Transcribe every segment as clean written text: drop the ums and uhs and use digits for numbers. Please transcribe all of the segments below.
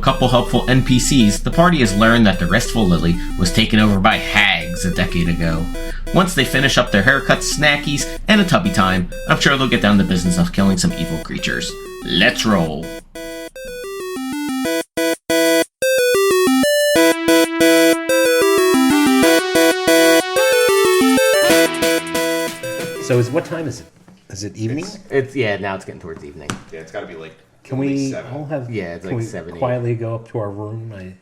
couple helpful NPCs, the party has learned that the Restful Lily was taken over by hags a decade ago. Once they finish up their haircuts, snackies, and a tubby time, I'm sure they'll get down to business of killing some evil creatures. Let's roll! So what time is it? Is it evening? Now it's getting towards evening. Yeah, it's got to be like. Can we 7. all have? Yeah, it's can like we 7, 8. quietly go up to our room? I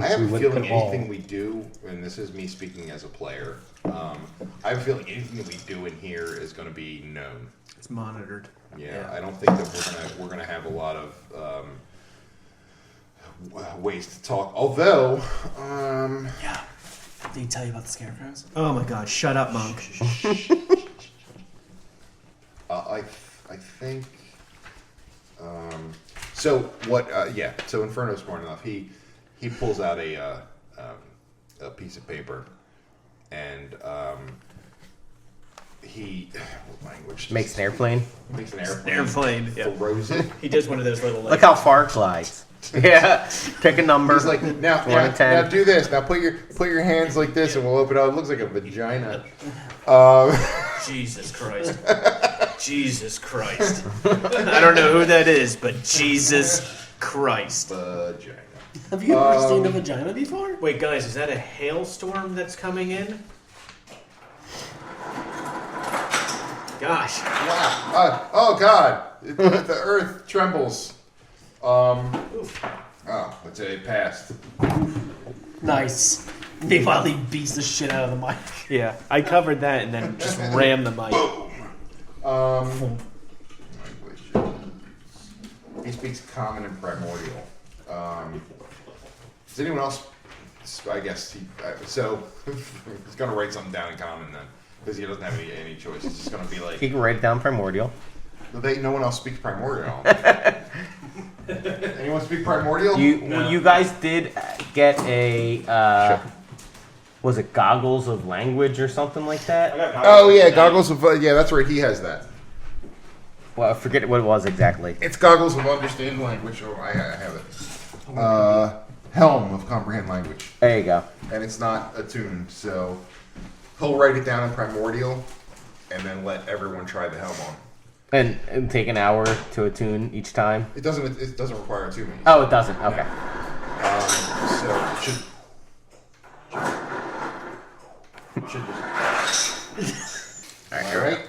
have a feeling could all. anything we do, and this is me speaking as a player, I have a feeling anything that we do in here is going to be known. It's monitored. Yeah, I don't think that we're gonna have a lot of ways to talk. Although, Yeah. Did he tell you about the scarecrows? Oh my god, shut up, monk. I think. So what? So Inferno's smart enough. He pulls out a piece of paper, and he what language Makes an airplane. Makes an airplane. Airplane. Yeah. Throws it. He does one of those little. Look how far it glides. Yeah. Pick a number. He's like, now do this. Now put your hands like this, and we'll open it up. It looks like a vagina. Jesus Christ. Jesus Christ. I don't know who that is, but Jesus Christ. Vagina. Have you ever seen a vagina before? Wait, guys, is that a hailstorm that's coming in? Gosh. Wow. Oh God. The earth trembles. Let's say it passed. Nice. Meanwhile, he beats the shit out of the mic. Yeah, I covered that and then just rammed the mic. He speaks common and primordial. Does anyone else? I guess he's gonna write something down in common then, because he doesn't have any choice. It's just gonna be like. He can write it down primordial. No one else speaks primordial. Anyone speak primordial? You guys did get a Sure. Was it goggles of language or something like that? Oh yeah, goggles of yeah. That's right. He has that. Well, I forget what it was exactly. It's goggles of understand language. Oh, I have it. Helm of comprehend language. There you go. And it's not attuned, so he'll write it down in primordial, and then let everyone try the helm on. And take an hour to attune each time. It doesn't require attunement. Oh, it doesn't. Okay. So it should just. Am I right?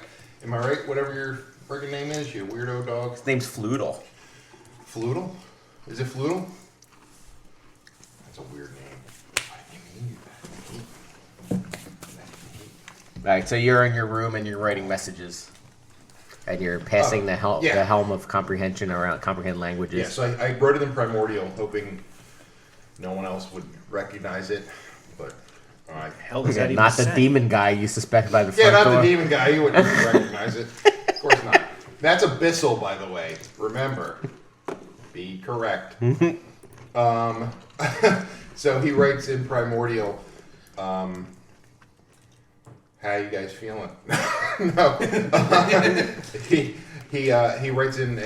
Am I right? Whatever your friggin' name is, you weirdo dog. His name's Floodle. Floodle? Is it Floodle? That's a weird name. Alright, so you're in your room and you're writing messages. And you're passing the helm of comprehension around comprehend languages. Yeah, so I wrote it in primordial, hoping no one else would recognize it. But Hell does that even not the say? demon guy you suspect by the front door. not the demon guy. You wouldn't recognize it. Of course not. That's Abyssal, by the way. Remember, be correct. So he writes in primordial. How you guys feeling? No. He writes in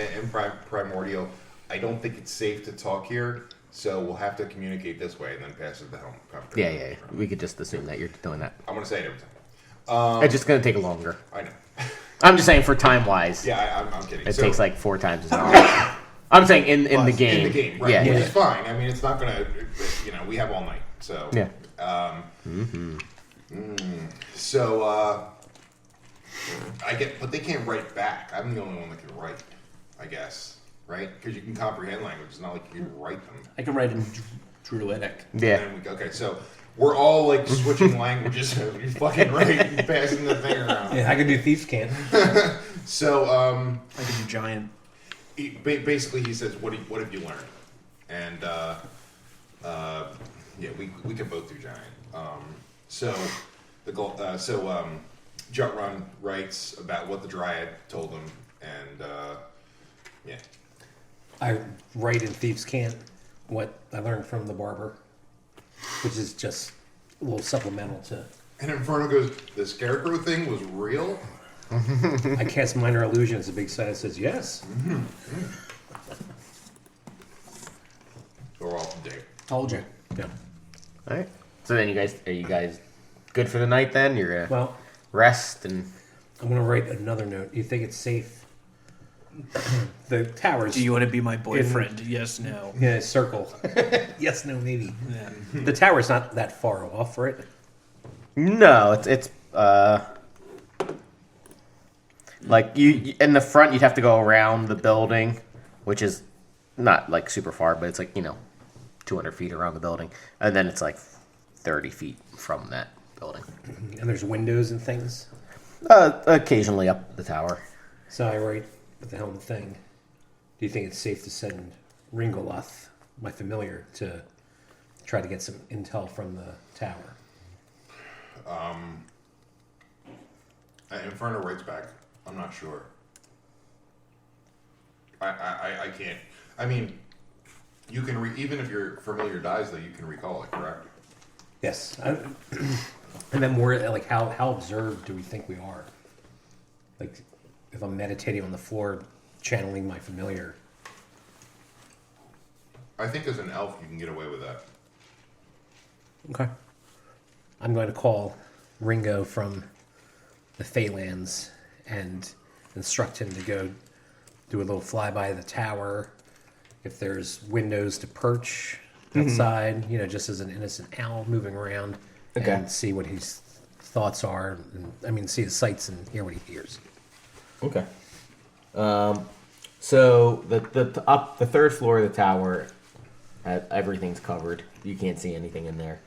primordial. I don't think it's safe to talk here, so we'll have to communicate this way, and then pass it to helm. Yeah. We could just assume that you're doing that. I'm gonna say it every time. It's just going to take longer. I know. I'm just saying for time-wise. Yeah, I'm kidding. It takes like 4 times as long. I'm saying in the game. In the game, right? Yeah. Which is fine. I mean, it's not gonna. We have all night, so. Yeah. So but they can't write back. I'm the only one that can write, I guess, right? Because you can comprehend language. It's not like you can write them. I can write in Druidic. Yeah. Okay, so we're all like switching languages. You fucking right, and passing the thing around. Yeah, I can do Thieves' Cant. So I can do giant. Basically, he says, "What have you learned?" And we can both do giant. So Jutrun writes about what the Dryad told him, and I write in Thieves' Cant what I learned from the barber, which is just a little supplemental to. And Inferno goes, "The scarecrow thing was real?" I cast minor illusions. A big sign says yes. Told you. Yeah. All right. So then are you guys good for the night then? You're gonna Well, rest and. I'm gonna write another note. You think it's safe? The towers. Do you want to be my boyfriend? Yes, no. Yeah, circle. Yes, no, maybe. Yeah. The tower's not that far off, right? No, it's like you in the front. You'd have to go around the building, which is not like super far, but it's like 200 feet around the building, and then it's like 30 feet from that building. And there's windows and things. Occasionally up the tower. So I write at the helm thing. Do you think it's safe to send Ringoloth, my familiar, to try to get some intel from the tower? Inferno writes back. I'm not sure. I can't. I mean, you can even if your familiar dies, though, you can recall it, correct? Yes. And then more like how observed do we think we are? Like if I'm meditating on the floor, channeling my familiar. I think as an elf, you can get away with that. Okay. I'm going to call Ringo from the Phalanx and instruct him to go do a little flyby of the tower. If there's windows to perch outside, just as an innocent owl moving around, and see what his thoughts are. And, see his sights and hear what he hears. Okay. So the third floor of the tower, everything's covered. You can't see anything in there.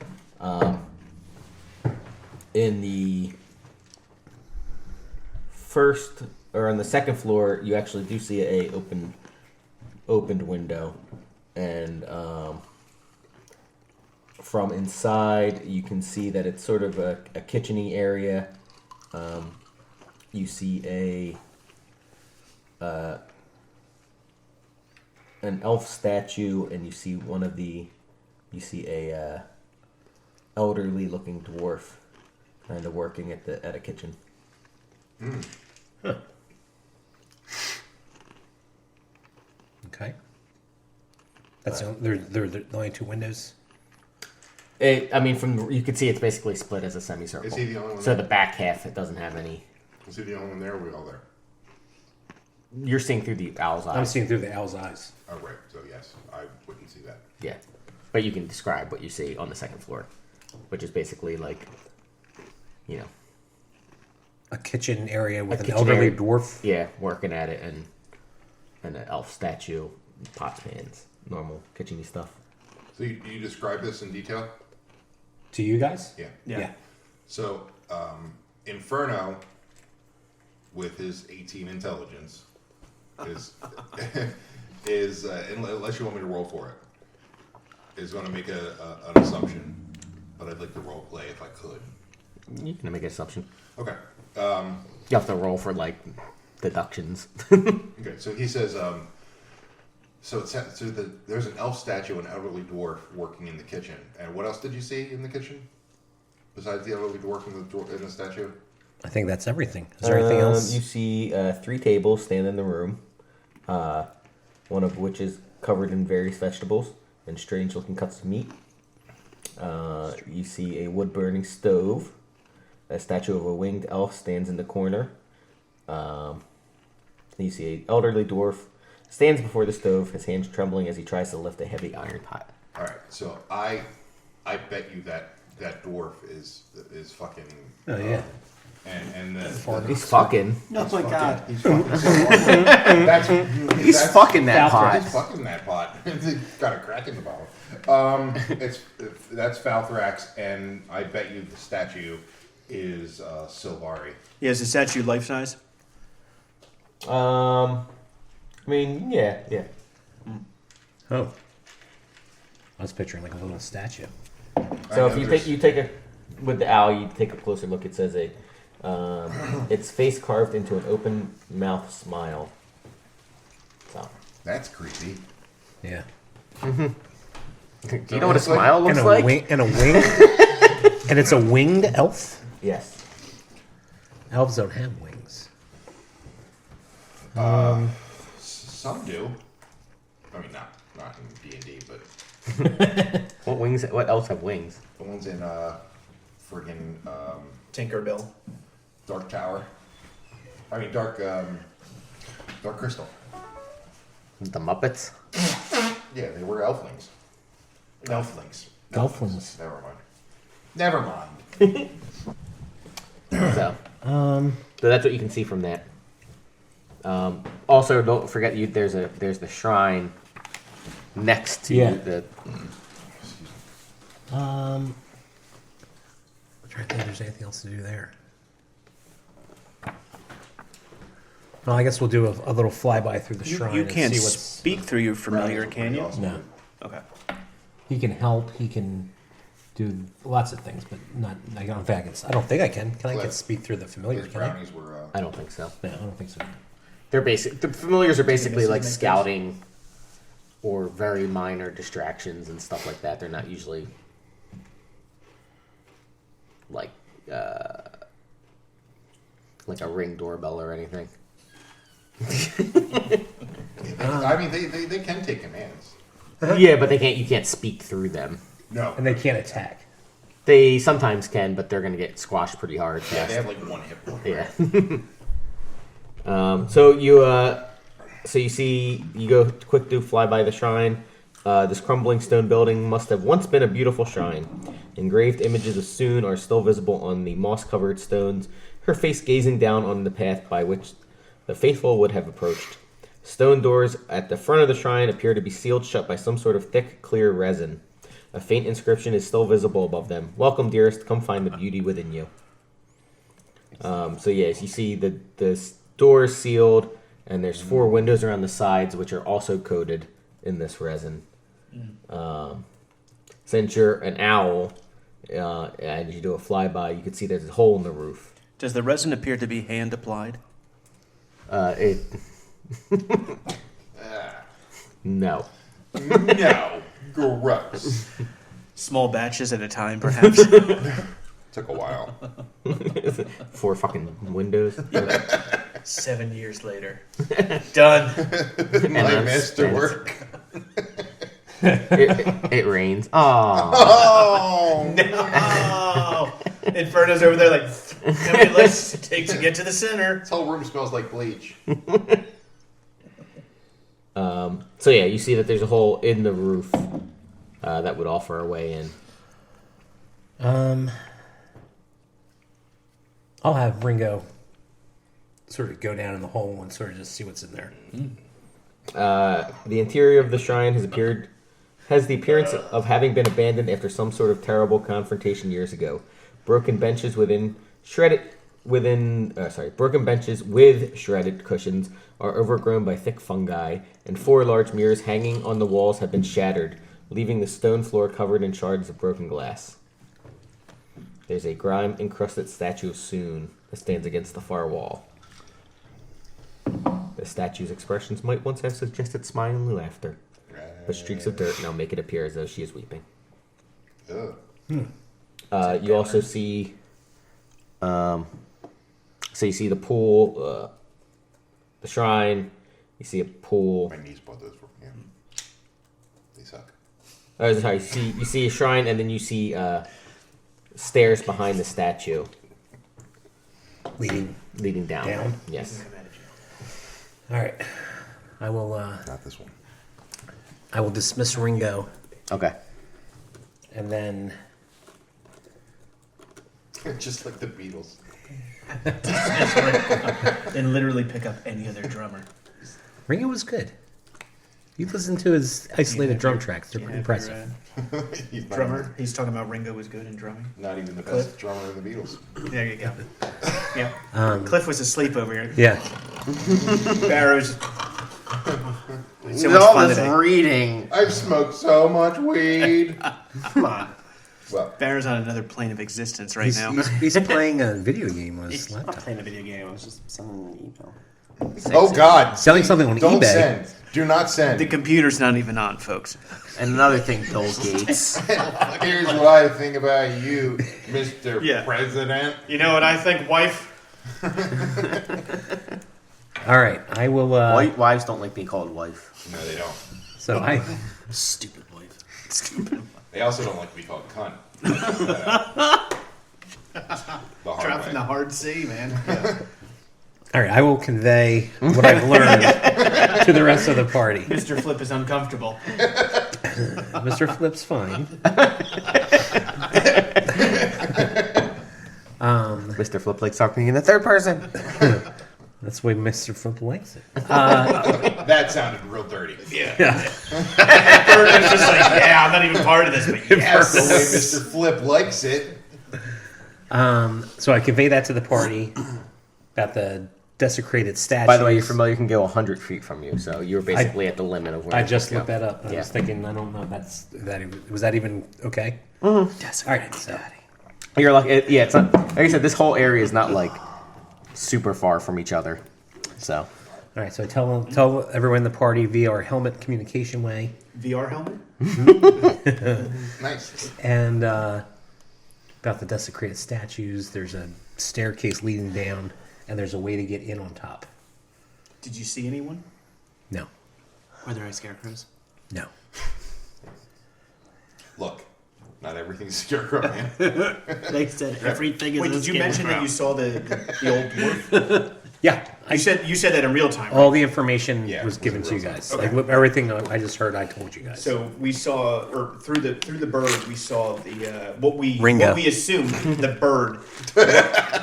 In the first or on the second floor, you actually do see a opened window, and from inside you can see that it's sort of a kitchen-y area. You see an elf statue, and you see a elderly looking dwarf kind of working at a kitchen. Huh. Okay. That's there are only two windows. You can see it's basically split as a semicircle. Is he the only one So there? the back half, it doesn't have any. Is he the only one there, or are we all there? You're seeing through the owl's eyes. I'm seeing through the owl's eyes. Oh, right. So, yes, I wouldn't see that. Yeah, but you can describe what you see on the second floor, which is basically like, A kitchen area with an kitchen elderly area. dwarf. Yeah, working at it, and an elf statue, pots, pans, normal kitchen-y stuff. So, you describe this in detail? To you guys? Yeah. Yeah. So, Inferno, with his 18 intelligence, is unless you want me to roll for it, is going to make an assumption, but I'd like to role play if I could. You can make an assumption. Okay. You have to roll for like deductions. Okay. So he says, there's an elf statue, an elderly dwarf working in the kitchen, and what else did you see in the kitchen besides the elderly dwarf in the statue? I think that's everything. Is there anything else? You see 3 tables stand in the room, one of which is covered in various vegetables and strange-looking cuts of meat. You see a wood-burning stove. A statue of a winged elf stands in the corner. You see an elderly dwarf stands before the stove, his hands trembling as he tries to lift a heavy iron pot. All right. So I bet you that dwarf is fucking. Oh yeah. And He's fucking. Oh my god. He's fucking so hard. He's fucking that pot. He's fucking that pot. It's got a crack in the bottom. That's Falthrax, and I bet you the statue is Silvari. Yeah, is the statue life size? Yeah. Oh. I was picturing like a little statue. So if you take a with the owl, you take a closer look. It says its face carved into an open mouth smile. So That's creepy. Yeah. do you know what a smile looks And a like? and a wing. And it's a winged elf. Yes. Elves don't have wings. Some do. I mean, not in D&D, but What wings? What else have wings? The ones in friggin' Tinkerbell. Dark Tower. I mean Dark Crystal. The Muppets. Yeah, they were elflings. Elflings. Elflings. Never mind. So that's what you can see from that. Also, don't forget there's the shrine next to the. I'm trying to think if there's anything else to do there. Well, I guess we'll do a little flyby through the shrine. You and can't see what's. speak through your familiar, can you? No, Okay. he can help. He can do lots of things, but not. I don't think I can. Can I get speak through the familiar? His Can I? brownies were. I don't think so. No, I don't think so. They're basic. The familiars are basically Missing like makers? scouting or very minor distractions and stuff like that. They're not usually like a Ring doorbell or anything. I mean, they can take commands. Yeah, but you can't speak through them. No. And they can't attack. They sometimes can, but they're gonna get squashed pretty hard. Yeah, fast. they have like one hit point. Yeah. So you see, you go quick to fly by the shrine. This crumbling stone building must have once been a beautiful shrine. Engraved images of Soon are still visible on the moss-covered stones, her face gazing down on the path by which the faithful would have approached. Stone doors at the front of the shrine appear to be sealed shut by some sort of thick, clear resin. A faint inscription is still visible above them. Welcome, dearest. Come find the beauty within you. So yes, you see the doors sealed, and there's 4 windows around the sides, which are also coated in this resin. Since you're an owl, and you do a flyby, you can see there's a hole in the roof. Does the resin appear to be hand applied? It. No. No. Gross. Small batches at a time, perhaps. Took a while. 4 fucking windows. 7 years later. Done. My masterwork. It rains. Aww. Oh No! Inferno's over there like, how many lights does it take to get to the center? This whole room smells like bleach. So yeah, you see that there's a hole in the roof that would offer a way in. I'll have Ringo sort of go down in the hole and sort of just see what's in there. The interior of the shrine has the appearance of having been abandoned after some sort of terrible confrontation years ago. Broken benches with shredded cushions are overgrown by thick fungi, and 4 large mirrors hanging on the walls have been shattered, leaving the stone floor covered in shards of broken glass. There's a grime-encrusted statue of Soon that stands against the far wall. The statue's expressions might once have suggested smiling laughter, but streaks of dirt now make it appear as though she is weeping. Ugh. You also see, so you see the pool, the shrine. You see a pool. My knees bought those for me. They suck. Oh, sorry. You see a shrine, and then you see stairs behind the statue, Leading down. down. Yes. All right. I will. Not this one. I will dismiss Ringo, Okay. and then Just like the Beatles. And literally pick up any other drummer. Ringo was good. You listen to his isolated drum tracks; they're pretty impressive. He's not Drummer. even- He's talking about Ringo was good in drumming. Not even the best drummer in the Beatles. There you go. Yeah. Cliff was asleep over here. Yeah. Barrow's. So much fun today. reading. I've smoked so much weed. Come on. Well, Barrow's on another plane of existence right now. He's playing a video game on his I'm not laptop. playing a video game. I was just sending an email. oh God! Selling something on Don't eBay. send. Do not send. The computer's not even on, folks. And another thing, Bill Gates. Here's what I think about you, Mr. Yeah. President. You know what I think, wife? All right, I will. White wives don't like being called wife. No, they don't. So I. Stupid wife. Stupid. I also don't like to be called cunt. The hard Dropping way. the hard C, man. Yeah. All right, I will convey what I've learned to the rest of the party. Mr. Flip is uncomfortable. Mr. Flip's fine. Mr. Flip likes talking in the third person. That's the way Mr. Flip likes it. That sounded real dirty. Yeah. Vernon's just like, yeah, I'm not even part of this, but That's the way yes. Mr. Flip likes it. So I convey that to the party about the desecrated statues. By the way, your familiar can go 100 feet from you, so you're basically at the limit of where I you just can looked go. that up. I Yeah. was thinking, I don't know if was that even okay? Mm-hmm. All right, so You're like, it's not, like I said, this whole area is not like super far from each other. So, all right, so I tell everyone in the party via our helmet communication way, VR helmet? Nice. and about the desecrated statues. There's a staircase leading down, and there's a way to get in on top. Did you see anyone? No, Were there any scarecrows? no. Look, not everything's scarecrow, man. They said everything is Wait, a did you mention that you saw the old dwarf? Yeah, You said that in real time, right? all the information Yeah, was it was given in to you real guys. time. Like everything I just heard, I told you guys. So we saw, or through the bird, we saw the what we Ringo. assumed the bird,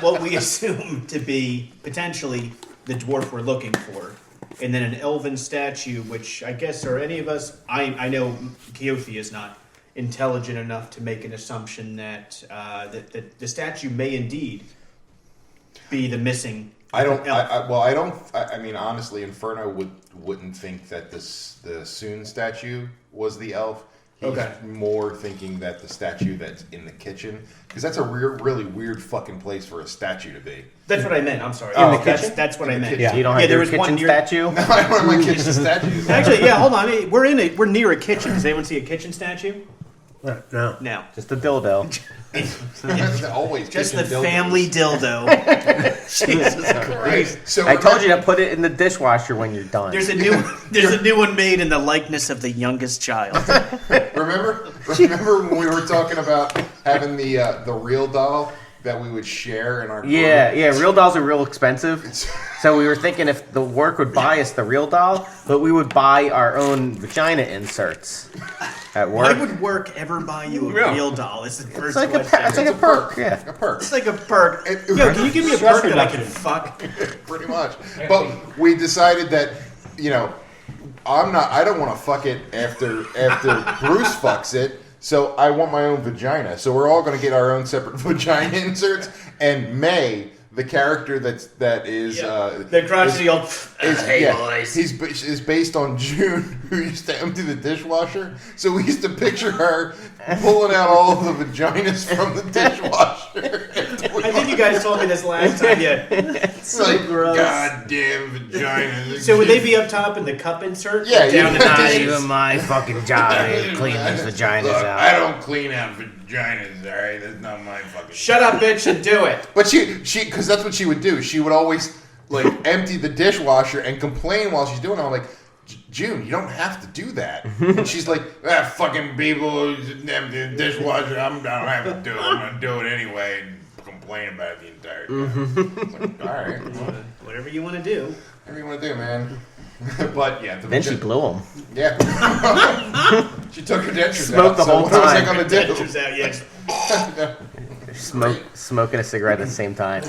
what we assumed to be potentially the dwarf we're looking for, and then an elven statue, which I guess are any of us. I know Keothi is not intelligent enough to make an assumption that that the statue may indeed be the missing. I don't. elf. I mean, honestly, Inferno wouldn't think that the Soon statue was the elf. He's Okay. more thinking that the statue that's in the kitchen, because that's a really weird fucking place for a statue to be. That's what I meant. I'm sorry. In the That's, that's what I meant. kitchen. you don't Yeah, have there your was one kitchen near- statue? I don't have my kitchen statues. Actually, yeah. Hold on. We're near a kitchen. Does anyone see a kitchen statue? no. No. Just a dildo. Always Just the kitchen dildos. family dildo. Jesus Christ. So I told you to put it in the dishwasher when you're done. There's a new one made in the likeness of the youngest child. Remember when we were talking about having the real doll that we would share in our group? Yeah, real dolls are real expensive. So we were thinking if the work would buy us the real doll, but we would buy our own vagina inserts at Why work. would work ever buy you a Yeah. real doll? It's the It's first like a, question. it's like a perk, yeah. A perk. It's like a perk. It- Yo, can you give me a Stress perk that I can reduction. fuck? Pretty much. But we decided that, I don't want to fuck it after Bruce fucks it, so I want my own vagina. So we're all going to get our own separate vagina inserts, and May, the character that is The crotchety old. boys. Is based on June, who used to empty the dishwasher. So we used to picture her pulling out all of the vaginas from the dishwasher. I think you guys told me this last time. Yeah. It's like, goddamn vaginas. So would they be up top in the cup insert? Yeah, Down you- the Not dishes? even my fucking job to clean these vaginas Look, I don't clean out vaginas, alright? That's not my fucking Shut up, bitch, and do it. But she, because that's what she would do. She would always, empty the dishwasher and complain while she's doing it. I'm like, June, you don't have to do that. And she's like, fucking people empty the dishwasher. I don't have to do it. I'm going to do it anyway and complain about it the entire time. It's like, alright. Whatever you want to do. Whatever you want to do, man. But, yeah. Then she blew them. Yeah. She took her dentures Smoked out. the whole so what was I time. going to do? Dentures out, yes. Smoking a cigarette at the same time.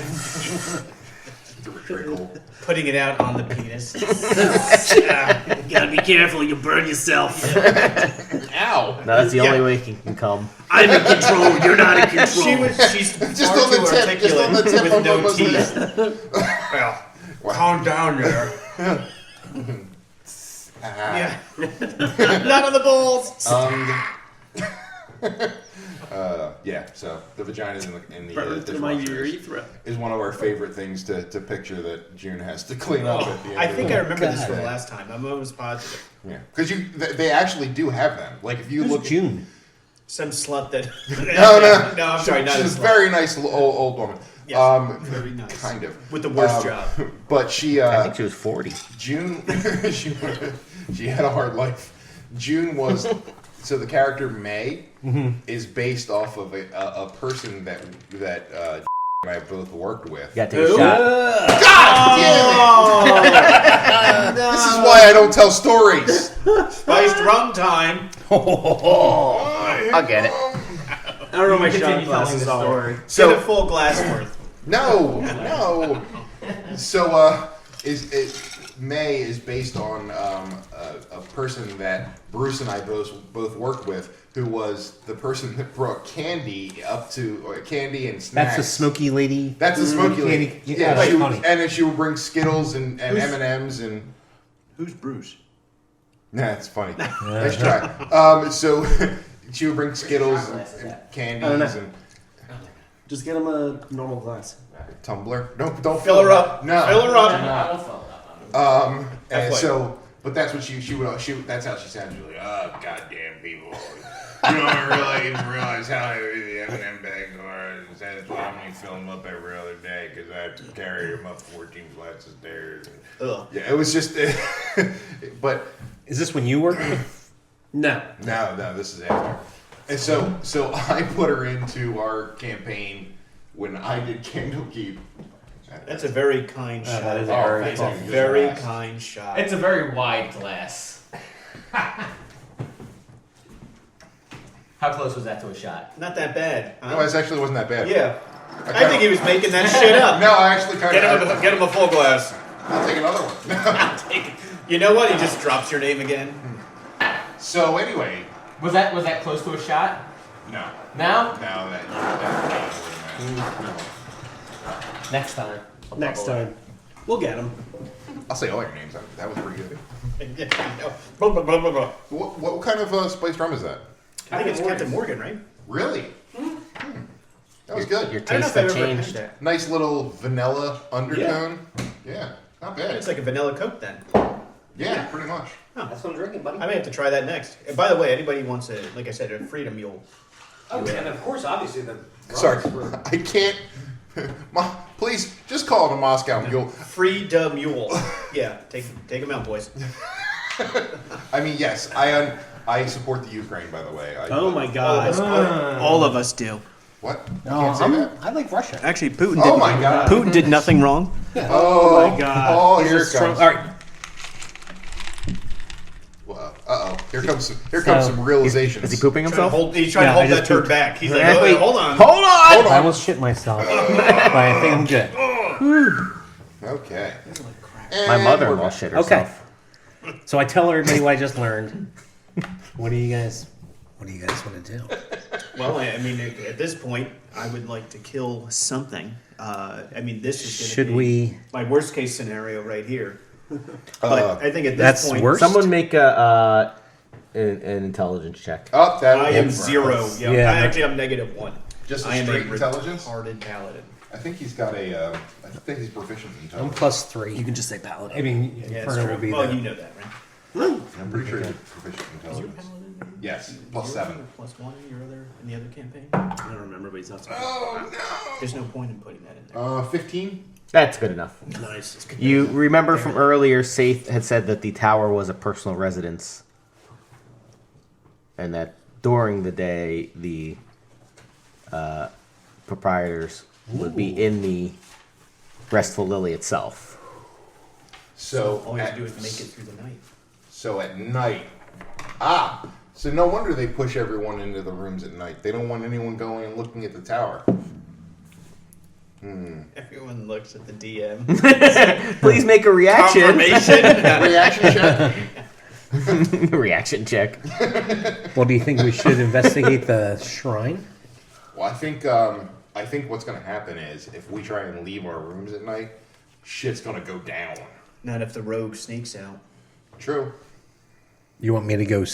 Trickle. Putting it out on the penis. You gotta be careful, you burn yourself. Ow. No, that's the only way you can come. I'm in control, you're not in control. She's Just far on the too tip, just on the articulate tip with of no what was teeth. there. Well, calm down there. Yeah. Not on the balls. Yeah, so the vaginas in the Burn through my dishwasher urethra. is one of our favorite things to picture that June has to clean up at the end. I of think the I remember this day. from last time. I'm almost positive. Yeah, because they actually do have them. Like if you look, June. Some slut that. no, No, I'm sorry, not she's a a slut. very nice old woman. Yes, very nice. Kind of With the worst job. But she, I think she was 40. June, she had a hard life. June was So the character May is based off of a person that and I both worked with. You gotta take a shot. God damn it! This is why I don't tell stories. Spiced rum time. I'll get it. I don't know my shot glasses are. Get a full glass worth. No. So May is based on a person that Bruce and I both worked with, who was the person that brought candy and snacks. That's the smoky lady. That's the smoky lady. Candy. Yeah, Wait, and honey. then she would bring Skittles and M&Ms and. Who's Bruce? Nah, it's funny. Nice try. So she would bring Skittles and candies and Just get him a normal glass. tumbler. Don't Fill her up. No. Fill her up. And Halfway. so, but that's what she would. That's how she sounds. She's like, oh, goddamn people. You don't really even realize how heavy the M&M bags are. That's why I'm only filling them up every other day because I have to carry them up 14 flights of stairs. Ugh. Yeah, it was just. But Is this when you worked? No. no, this is after. And so I put her into our campaign when I did Candlekeep. That's a very kind shot. that is a Oh, very thank That's a you. very kind shot. It's a very wide glass. How close was that to a shot? Not that bad. Huh? No, it actually wasn't that bad. Yeah. I think he was making that shit up. No, I actually kind of. Get him a full glass. I'll take another one. You know what? He just drops your name again. So anyway, Was that close to a shot? no, Now? that Next time. Next time. We'll get him. I'll say all your names. That was pretty good. Blah, blah, blah, blah, blah. What kind of spiced rum is that? I think it's Captain Morgan, right? Really? That was good. Your I don't know taste if I've that ever had changed. that. Nice little vanilla undertone. Yeah, not bad. It's like a vanilla Coke then. Yeah, pretty much. That's what I'm drinking, buddy. I may have to try that next. And by the way, anybody who wants like I said, a Freedom Mule. Oh, and of course, obviously, the Sorry, I can't. Please, just call it a Moscow Mule. Freedom Mule. Yeah, take him out, boys. I mean, yes, I support the Ukraine. By the way. Oh my God. All of us do. What? You No, can't say that. I like Russia. Actually, Putin. Oh my God. Putin did nothing wrong. Oh my God. Oh, This here is it comes. All right. Here comes some realizations. Is he pooping himself? He's trying Yeah, to I hold just that turd pooped. back. He's like, Yeah, oh, wait. hold on. Hold on! I almost shit myself, but I think I'm good. Okay. My And mother-in-law we're back. shit Okay. herself. So I tell everybody what I just learned. What do you guys want to do? Well, I mean, at this point, I would like to kill something. I mean, this is going to Should be we? my worst case scenario right here. But I think at this That's point, worse. Someone make an intelligence check. Oh, that I am is 0. Yeah, Yeah, actually, I'm -1. Just a I am straight a intelligence? retarded paladin. I think he's got a. I think he's proficient in I'm intelligence. +3. You can just say paladin. I mean, Yeah, Inferno it's would be true. Well, the. you know that, right? I'm pretty sure he's proficient in intelligence. Yes, +7. +1 in the other campaign. I don't remember, but he's not talking. Oh no! There's no point in putting that in there. 15. That's good enough. Nice. You remember from earlier, Saith had said that the tower was a personal residence. And that during the day, the proprietors would be in the Restful Lily itself. So All you have to do is make it through the night. So at night, so no wonder they push everyone into the rooms at night. They don't want anyone going and looking at the tower. Everyone looks at the DM. Please make a reaction. Confirmation. Reaction check. Reaction check. Well, do you think we should investigate the shrine? Well, I think what's going to happen is if we try and leave our rooms at night, shit's going to go down. Not if the rogue sneaks out. True. You want me to go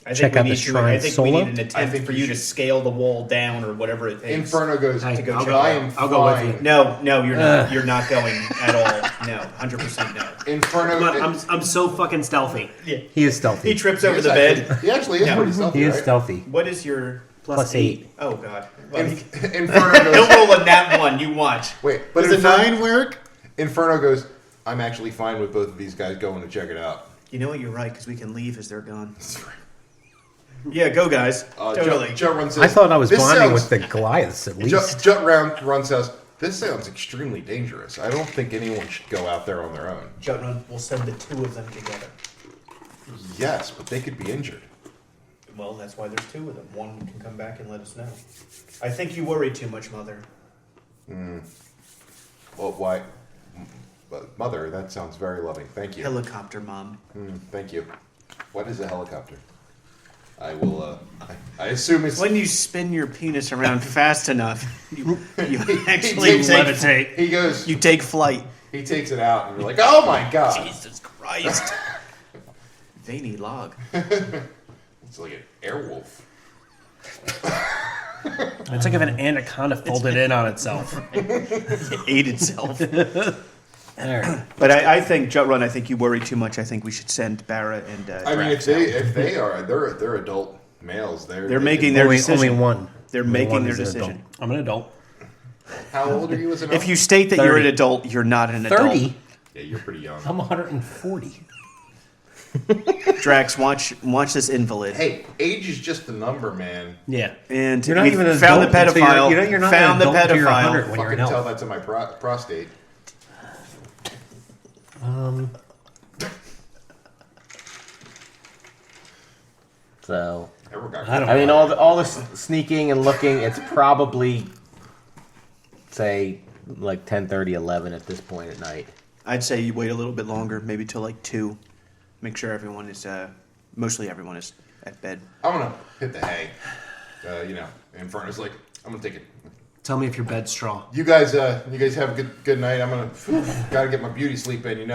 I think check we out the need shrine I think solo? we need an I attempt think for you you to should- scale the wall down or whatever it takes. Inferno goes. Hey, to go I'll check go. I it am I'll go with fine. you. No, you're not. You're not going at all. No, 100% no. Inferno. Come on, I'm so fucking stealthy. He is stealthy. He trips he over is the actually- bed. He actually is Yeah. pretty stealthy. He is right? stealthy. What is your? +8. Oh God. Well, Inferno he'll goes. roll a nat 1. You watch. Wait, but Does a Inferno, 9 work? Inferno goes. I'm actually fine with both of these guys going to check it out. You know what? You're right because we can leave as they're gone. Yeah, go guys. Totally. Jut runs. I thought I was "This bonding sounds-" with the Goliaths at least. Jut runs says, "This sounds extremely dangerous. I don't think anyone should go out there on their own." Jutrun, we'll send the two of them together. Yes, but they could be injured. Well, that's why there's two of them. One can come back and let us know. I think you worry too much, Mother. Well, why? But Mother, that sounds very loving. Thank you. Helicopter, Mom. Thank you. What is a helicopter? I will. I assume it's. When you spin your penis around fast enough, you actually takes- levitate. He goes. You take flight. He takes it out, and you're like, "Oh my god!" Jesus Christ. Veiny log. It's like an airwolf. It's like if an anaconda folded in on itself. It ate itself. All right. But I think, Jutrun, I think you worry too much. I think we should send Barra and I mean, Drax if they are, they're adult males. They're making their decision. Only one. They're Only making one their is an decision. adult. I'm an adult. How old are you as an adult? If you state that you're an 30. adult, you're not an adult. 30? Yeah, you're pretty young. I'm 140. Drax, watch this invalid. Hey, age is just a number, man. Yeah. And You're not we even an found the adult until pedophile. you're not Found an the adult until you're 100 pedophile. when you're Fucking an tell elf. that to my prostate. So, Ever got I don't I mean, all this sneaking and looking, it's probably, say, like 10:30, 11 at this point at night. I'd say you wait a little bit longer, maybe till like 2. Make sure everyone is, mostly everyone is at bed. I'm gonna hit the hay. Inferno's like, I'm gonna take it. Tell me if your bed's straw. You guys have a good night. I'm gonna gotta get my beauty sleep in.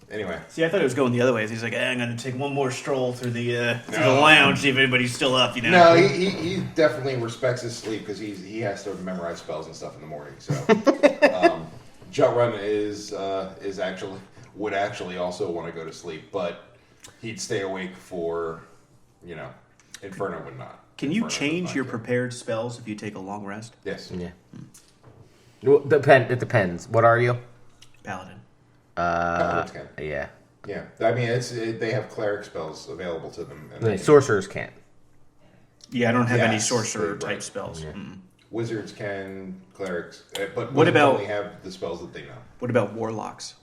Anyway. See, I thought it was going the other way. He's like, I'm going to take one more stroll through the lounge, see if anybody's still up, you know. No, he definitely respects his sleep because he has to memorize spells and stuff in the morning. So, Jutrun would actually also want to go to sleep, but he'd stay awake for, Inferno would not. Can you Inferno does change not your care. prepared spells if you take a long rest? Yes. Yeah. Well, it depends. What are you? Paladin. Paladins can. Yeah. Yeah. I mean, they have cleric spells available to them. And they- Sorcerers can't. Yeah, I don't have any Yes, sorcerer right. type spells. Yeah. Wizards can, clerics, but What wizards about- only have the spells that they know. What about warlocks?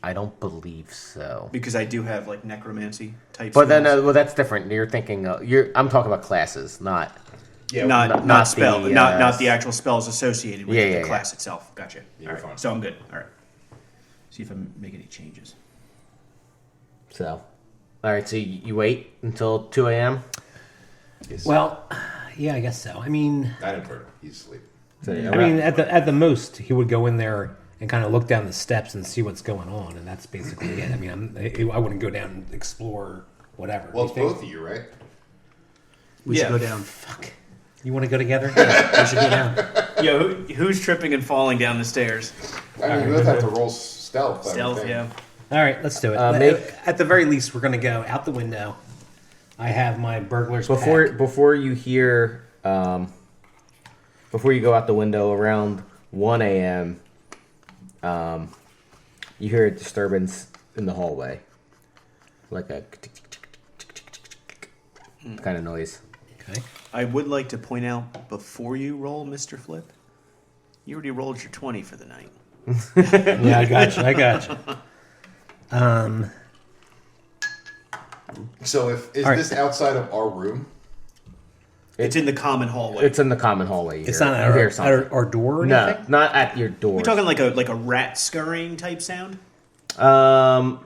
I don't believe so. Because I do have like necromancy type But then, spells. well, that's different. You're thinking. I'm talking about classes, not. Yeah, not spell, the, not the actual spells associated with Yeah, the class yeah. itself. Gotcha. You're All right. fine. So I'm good. All right. See if I make any changes. So, all right. So you wait until 2 a.m. Yes. Well, yeah, I guess so. I mean, Not Inferno. He's asleep. So, I mean, at the most, he would go in there and kind of look down the steps and see what's going on, and that's basically it. I mean, I wouldn't go down and explore whatever. Well, You it's think- both of you, right? We should go down. You want to go together? We should go down. Yo, who's tripping and falling down the stairs? I mean, you both have to roll stealth. I would Stealth, think. yeah. All right, let's do it. At the very least, we're going to go out the window. I have my burglar's pack. before you hear, before you go out the window around 1 a.m., you hear a disturbance in the hallway, like a kind of noise. Okay. I would like to point out before you roll, Mr. Flip, you already rolled your 20 for the night. Yeah, I got you. So, is All right. this outside of our room? It's in the common hallway. It's in the common hallway. You It's hear not it. at You hear our, something. our door or No, anything? not at your door. We're talking like a rat scurrying type sound. No,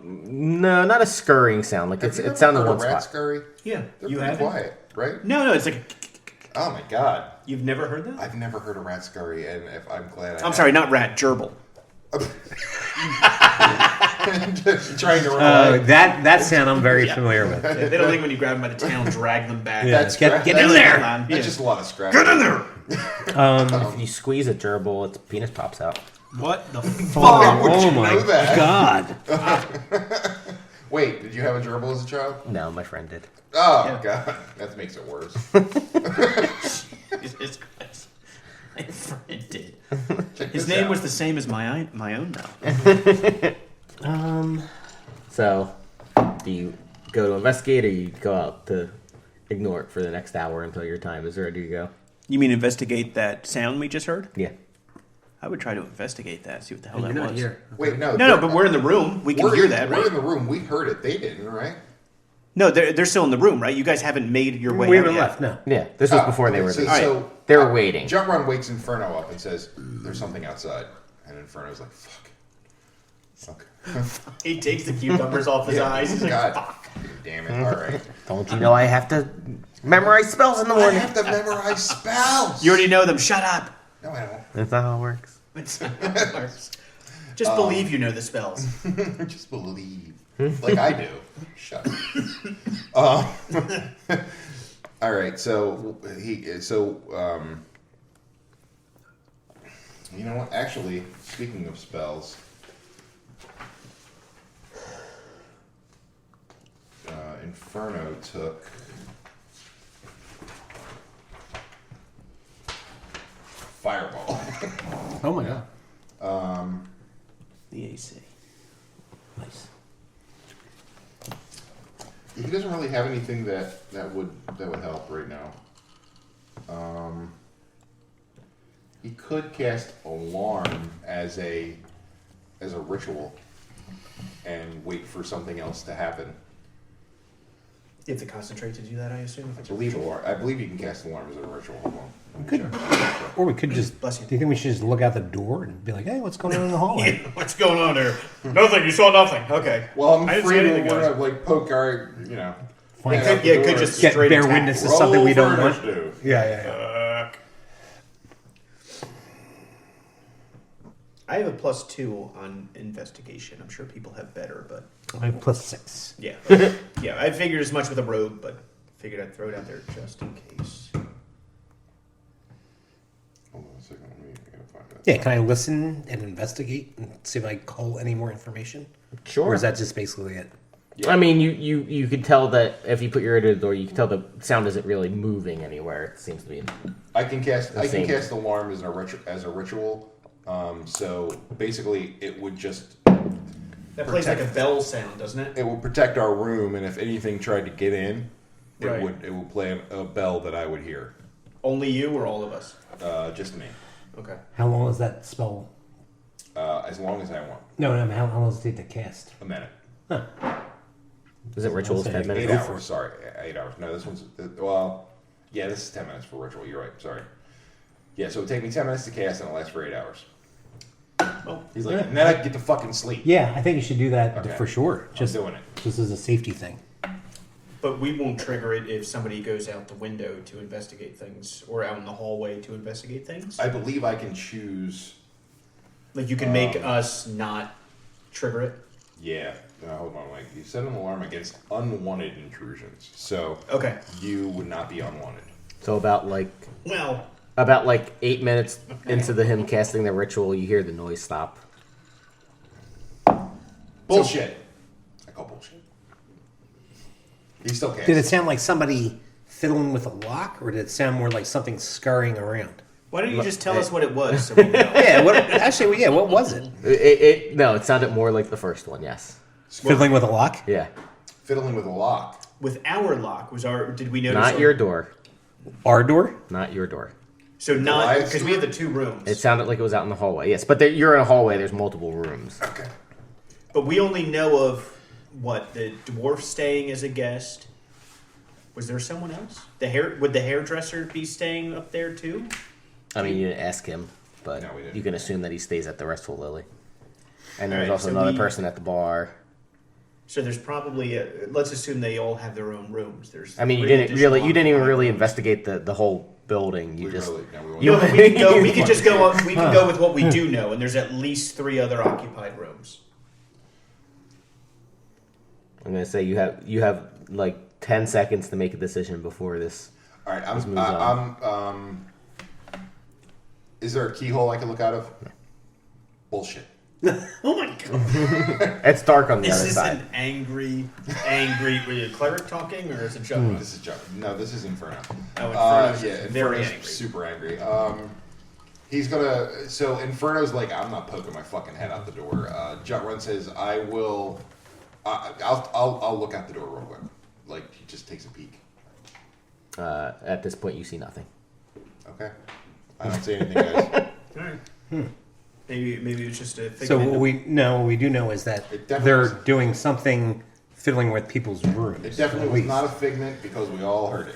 not a scurrying sound. Like Have you it ever sounded heard one a rat spot. scurry? Yeah, They're you pretty have. quiet, right? No, it's like Oh my god, you've never heard that. I've never heard a rat scurry, and if I'm glad. I'm sorry, not rat, gerbil. Trying to run away. That sound I'm very familiar with. They don't think when you grab them by the tail and drag them back. Yeah. That's Get in that's- there. Yeah. That's just a lot of scratch. Get in there. If you squeeze a gerbil, its penis pops out. What the fuck? Would Oh you my know that? God. Wait, did you have a gerbil as a child? No, my friend did. Oh god, that makes it worse. Jesus Christ. My friend did. Check His this name out. was the same as my own, though. So, do you go to investigate, or you go out to ignore it for the next hour until your time is ready to go? You mean investigate that sound we just heard? Yeah. I would try to investigate that, see what the hell You're that not was. here. Wait, no. No, but we're in the room. We can hear that, We're right? in the room. We heard it. They didn't, right? No, they're still in the room, right? You guys haven't made your way We out haven't yet. left. No. Yeah, this was before they were so, there. so They were waiting. Jump Run wakes Inferno up and says, "There's something outside," and Inferno's like, "Fuck." He takes the cucumbers off his eyes. He's like, God, fuck. damn it! All right. Don't you know I have to memorize spells in the I morning? have to memorize spells. You already know them. Shut up. No, I don't. That's not how it works. Just believe you know the spells. Just believe, like I do. Shut up. All right. So you know what? Actually, speaking of spells, Inferno took Fireball. Oh my god. The AC. Nice. He doesn't really have anything that would help right now. He could cast Alarm as a ritual and wait for something else to happen. You have to concentrate to do that, I assume. If it's I believe you can cast Alarm as a ritual. Hold on. Could, or we could just. Bless you. Do you think we should just look out the door and be like, "Hey, what's going on in the hallway?" What's going on there? Nothing. You saw nothing. Okay. Well, I'm I didn't see afraid anything, we're guys. gonna like poke our, you know. Find out out. the Yeah, door. could just Get straight bear attack. witness to something we don't want. Initiative. Yeah. I have a +2 on investigation. I'm sure people have better, but I have +6. yeah. Yeah, I figured as much with a rogue, but figured I'd throw it out there just in case. Hold on a second. I gotta find that. Yeah, can I listen and investigate and see if I cull any more information? Sure. Or is that just basically it? Yeah. I mean, you could tell that if you put your ear to the door, you can tell the sound isn't really moving anywhere. It seems to be. I can cast same. Alarm as a ritual. So basically, it would just That plays like a bell sound, doesn't it? it will protect our room, and if anything tried to get in, Right. it would play a bell that I would hear. Only you or all of us? Just me, Okay. How long is that spell? as long as I want. No, how long does it take to cast? A minute, Is it rituals I'll say 10 minutes? 8 hours. Sorry, 8 hours. No, this one's yeah, this is 10 minutes for ritual. You're right. Sorry. Yeah, so it would take me 10 minutes to cast, and it lasts for 8 hours. Well, He's like, and then I get to fucking sleep. Yeah, I think you should do that Okay. for sure. I'm Just doing it. This is a safety thing. but we won't trigger it if somebody goes out the window to investigate things or out in the hallway to investigate things. I believe I can choose. Like you can make us not trigger it. Yeah. No, hold on. Like you set an alarm against unwanted intrusions, so Okay. you would not be unwanted. So about like Well, 8 minutes into him casting the ritual, you hear the noise stop. Bullshit. I call bullshit. He still casts. Did it sound like somebody fiddling with a lock, or did it sound more like something scurrying around? why don't you just tell us what it was so we know? Yeah, what was it? No, it sounded more like the first one. Yes. Fiddling with a lock? Yeah. Fiddling with a lock. With our lock, did we notice? Not your door. Our door? Not your door. So not Goliath's because we have the 2 rooms. It sounded like it was out in the hallway. Yes, but you're in a hallway. There's multiple rooms. Okay. But we only know of the dwarf staying as a guest. Was there someone else? Would the hairdresser be staying up there too? I mean, you didn't ask him, but No, we didn't. you can assume that he stays at the Restful Lily. And there's Alright, also so another we- person at the bar. So there's probably let's assume they all have their own rooms. There's. I mean, you 3 didn't additional even occupied really rooms. investigate the whole building. You We just really, no, we won't. You- No, but we can go. We can just go. We can go with what we do know, and there's at least 3 other occupied rooms. I'm gonna say you have like 10 seconds to make a decision before this. All right. Let's move on. Is there a keyhole I can look out of? Bullshit. Oh my god! It's dark on the This other is side. an angry. Were you a cleric talking, or is it Chuck? This is John. No, this is Inferno. Oh, Inferno's Yeah, very Inferno's angry. super angry. He's gonna. So Inferno's like, I'm not poking my fucking head out the door. Jutrun says, I will I'll look out the door real quick. Like he just takes a peek. At this point, you see nothing. Okay. I don't see anything, guys. All right. Maybe it's just a. So what we do know is that It definitely they're was- doing something fiddling with people's rooms. It definitely at was least. not a figment because we all heard it.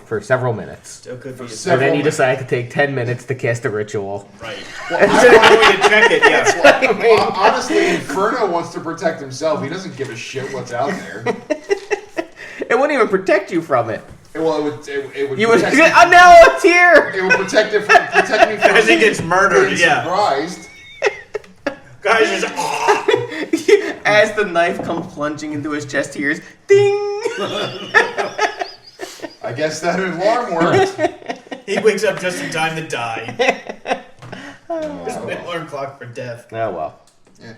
For several minutes. Still could be. And then you decide to take 10 minutes to cast a ritual. Right. Well, I'm going to check it. Yeah. Honestly, Inferno wants to protect himself. He doesn't give a shit what's out there. It wouldn't even protect you from it. Well, it would. You would. protect me- Oh no, it's here! It would protect me from As he gets murdered, being yeah. surprised. Guys, just, As the knife comes plunging into his chest, he hears ding! I guess that alarm worked. he wakes up just in time to die. There's an alarm clock for death. Oh well. Yeah.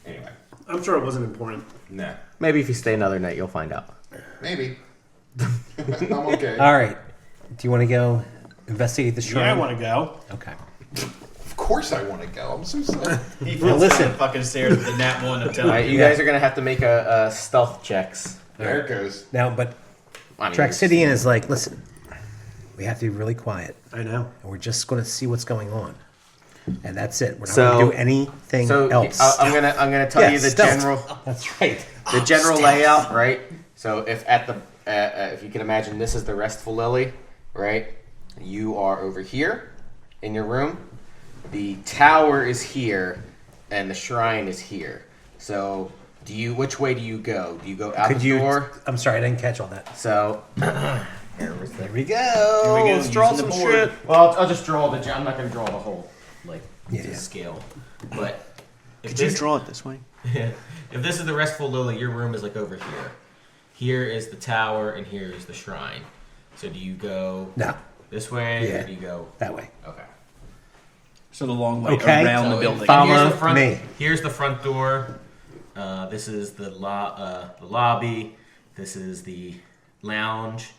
Anyway, I'm sure it wasn't important. nah, Maybe if you stay another night, you'll find out. maybe. I'm okay. All right. Do you want to go investigate the shrine? Yeah, I want to go. Okay. Of course, I want to go. I'm so sorry. He Well, falls listen. down the fucking stairs with the nat one. I'm telling Alright, you. you guys are gonna have to make a stealth checks. There it goes. Now, but I mean, Traxidian is like, listen, we have to be really quiet, I know. and we're just going to see what's going on, and that's it. We're not So- going to do anything So else. I'm gonna tell Yeah, you the stealth. general That's right. the general layout, right? So if you can imagine, this is the Restful Lily, right? You are over here in your room. The tower is here, and the shrine is here. So which way do you go? Do you go out Could the you? door? I'm sorry, I didn't catch all that. So there we go. Here we go, Let's draw using some the board. shit. Well, I'll just draw I'm not gonna draw the whole Yeah, to yeah. scale. But if Could you draw it this way? if this is the Restful Lily, your room is like over here. Here is the tower, and here is the shrine. So do you go No, this way, Yeah. or do you go? that way. Okay. So the long way Okay. around So the building. follow here's the front, me. Here's the front door. This is the lobby. This is the lounge.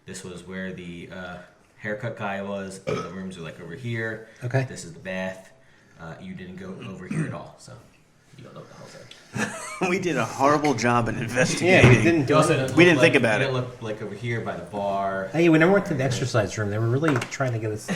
This was where the haircut guy was. The rooms are like over here. Okay. This is the bath. You didn't go over here at all, so you don't know what the hell's there. We did a horrible job in Yeah, investigating. we didn't do You also it. didn't We look didn't think like- about you it. didn't look like over here by the bar. Hey, we never went to the exercise room. They were really trying to get us.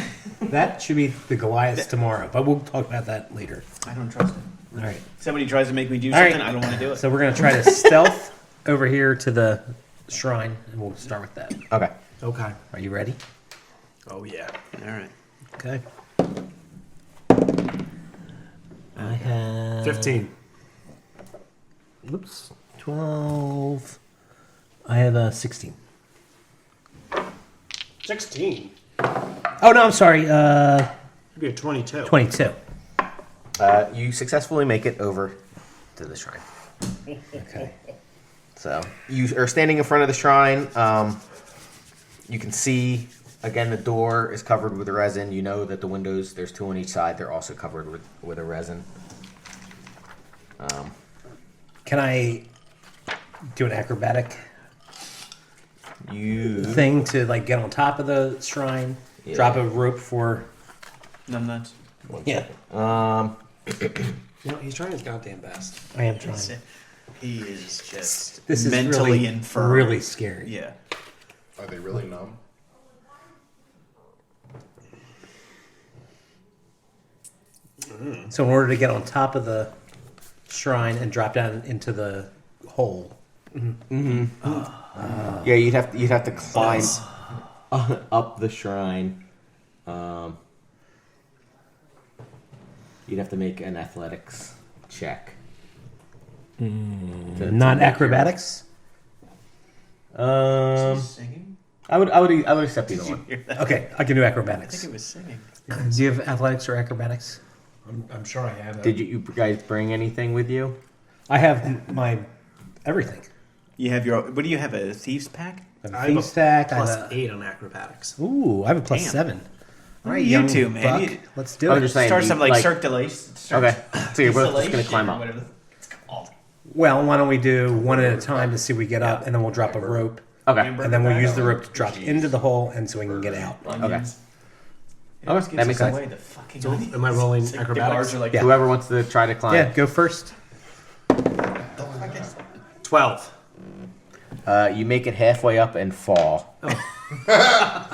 That should be the Goliaths tomorrow, but we'll talk about that later. I don't trust it. All right. Somebody tries to make me do All right. something, I don't want to do it. So we're gonna try to stealth over here to the shrine, and we'll start with that. Okay. Okay. Are you ready? Oh yeah. All right. Okay. I have 15. Oops. 12. I have 16. 16. Oh no, I'm sorry. Maybe a 22. 22. You successfully make it over to the shrine. Okay. So you are standing in front of the shrine. You can see, again, the door is covered with resin. You know that the windows, there's two on each side. They're also covered with a resin. Can I do an acrobatic You thing to like get on top of the shrine? Yeah. Drop a rope for. Numbnuts. Yeah, You know, he's trying his goddamn best. I am trying. He is just This is mentally really, infirm. really scary. Yeah. Are they really numb? So in order to get on top of the shrine and drop down into the hole, yeah, you'd have to climb up the shrine. You'd have to make an athletics check. not acrobatics. Singing? I would accept either one. Hear that? Okay, I can do I acrobatics. think it was singing. Do you have athletics or acrobatics? I'm sure I have. Did you guys bring anything with you? I have my everything. You have your. What do you have? A thieves pack? I have a I have a thief stack. I have Plus a, 8 on acrobatics. ooh, I have a plus Damn. 7. All right, You young two, man. buck. You- Let's do I'm it. just saying. Start you, something like Cirque du Soleil. Okay, so you're both just gonna climb up. Whatever it's called. Well, why don't we do one at a time to see if we get up, and then we'll drop a rope, Okay. and then we'll use the rope to drop into the hole, and so we can get out. Onions. It Okay, always that gives makes us sense. away, the fucking So, onions. am I rolling It's like the acrobatics? bars are like, Yeah. Whoever wants to try to climb. Yeah, go first. "Don't fuck it." 12. You make it halfway up and fall.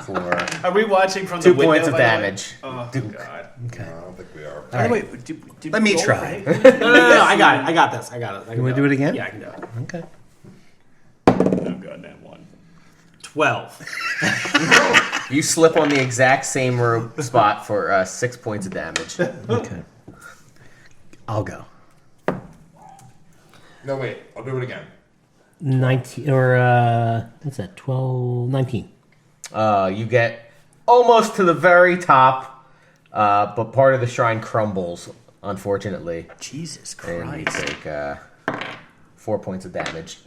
For Are we watching from 2 the window, points of by the way? damage. Oh, God. Okay. I don't think we are. All right. Wait, did Let we me roll try. for hit No, no, I got it. I got this. I got it. I You want to do it again? Yeah, I can do it. Okay. Oh, God, that one. 12. You slip on the exact same rope spot for 6 points of damage. Okay. I'll go. No, wait. I'll do it again. 19 or what's that? 12, 19. You get almost to the very top, but part of the shrine crumbles, unfortunately. Jesus And you Christ. take 4 points of damage.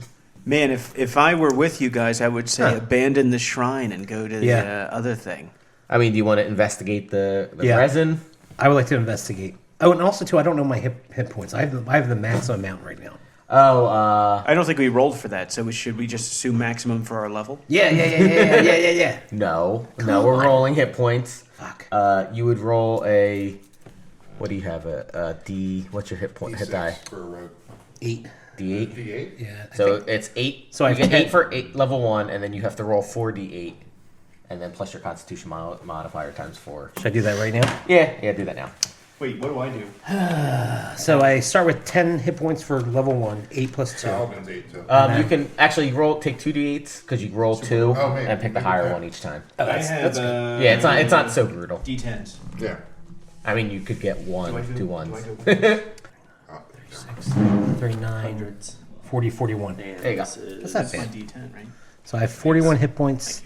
Man, if I were with you guys, I would say abandon the shrine and go to the other thing. I mean, do you want to investigate the Yeah. resin? I would like to investigate. Oh, and also too, I don't know my hit points. I have the maximum amount right now. Oh, I don't think we rolled for that, so should we just assume maximum for our level? Yeah. no. We're rolling hit points. Fuck. You would roll a... What do you have? A D... What's your hit point? Hit D6 die? for a rogue. 8. D8? D8? Yeah. So it's 8. So I you have get 10. 8 for 8 level 1, and then you have to roll 4d8. And then plus your constitution modifier times 4. Should I do that right now? Yeah, do that now. Wait, what do I do? So I start with 10 hit points for level 1, 8 plus 2. Paladin's 8 too. You can actually take 2d8s because you roll 2 Oh, man. and pick the higher one each time. Oh, that's good. Yeah, it's not so brutal. D10s. Yeah. I mean, you could get Do I 1, do- 2 ones. do I do- Oh, there you go. 39, 40, 41. There you go. That's not That's my bad. D10, right? So I have 41 hit points,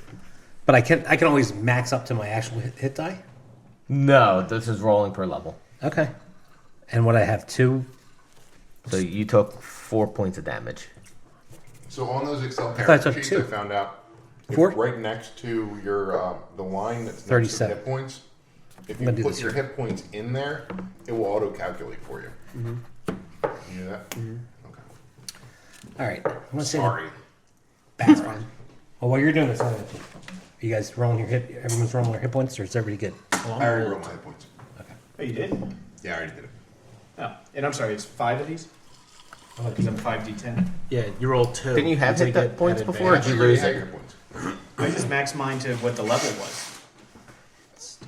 but I can always max up to my actual hit die. No, this is rolling per level. Okay. And what I have 2. So you took 4 points of damage. So on those Excel thought I character took sheets, 2. I found out if 4? right next to your the line that's next to 37. hit points. If I'm you gonna do put this your here. hit points in there, it will auto calculate for you. Mm-hmm. You do that? Okay. All right. I'm gonna say Sorry. that's fine. Well, while you're doing this, are you guys rolling your hit? Everyone's rolling their hit points, or is everybody good? I already rolled my hit points. Oh, you did? Yeah, I already did it. Oh, and I'm sorry, it's 5 of these? Because I'm 5d10. Yeah, you rolled 2. Didn't you have hit that points before, or did you Actually, lose had it? your points. I just maxed mine to what the level was.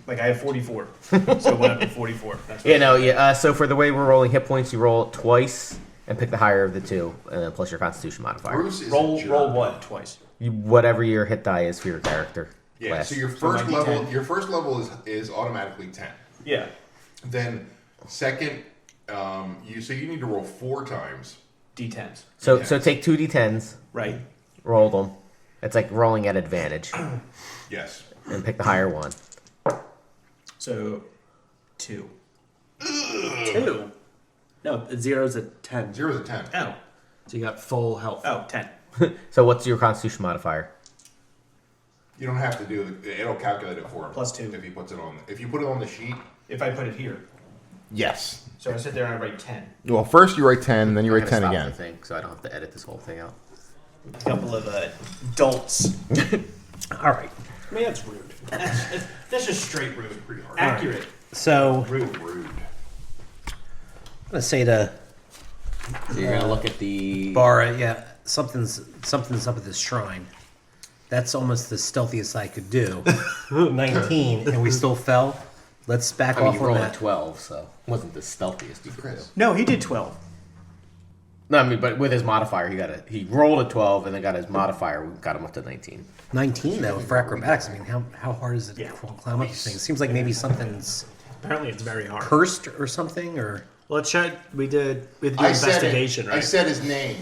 Like, I have 44. So it went up to 44. That's Yeah, no, yeah. So for the way we're rolling hit points, you roll it twice and pick the higher of the 2, and then plus your constitution modifier. Bruce is a Roll jerk. what? Twice. Whatever your hit die is for your character. Yeah. class. So your So first my level, D10. your first level is automatically 10. Yeah. Then second, you need to roll 4 times. D10s. So take 2d10s, Right. roll them. It's like rolling at advantage, Yes. and pick the higher one. So, 2. 2. No, 0's a 10. 0 is a 10. Oh. So you got full health. Oh, 10. So what's your constitution modifier? You don't have to do it. It'll calculate it for him. Plus 2. If he puts it on. If you put it on the sheet. If I put it here. Yes. So I sit there and I write 10. Well, first you write 10, then you I'm write gonna 10 stop again. the thing, so I don't have to edit this whole thing out. A couple of dolts. All right. I mean, that's rude. That's just straight rude. Pretty hard. Accurate. So Rude. Rude. I'm gonna say to So you're gonna look at the Bara, yeah, something's up at this shrine. That's almost the stealthiest I could do. 19, and we still fell. Let's back I mean, off you on rolled that. a 12, so it wasn't the stealthiest you could do. Chris. No, he did 12. No, I mean, but with his modifier, he rolled a 12 and then got his modifier. We got him up to 19. 19 though for acrobatics. I mean, how hard is it to climb up these things? It seems like maybe something's Apparently, it's very hard. cursed or something, or Well, it should. We did do I said investigation, it. right? I said his name.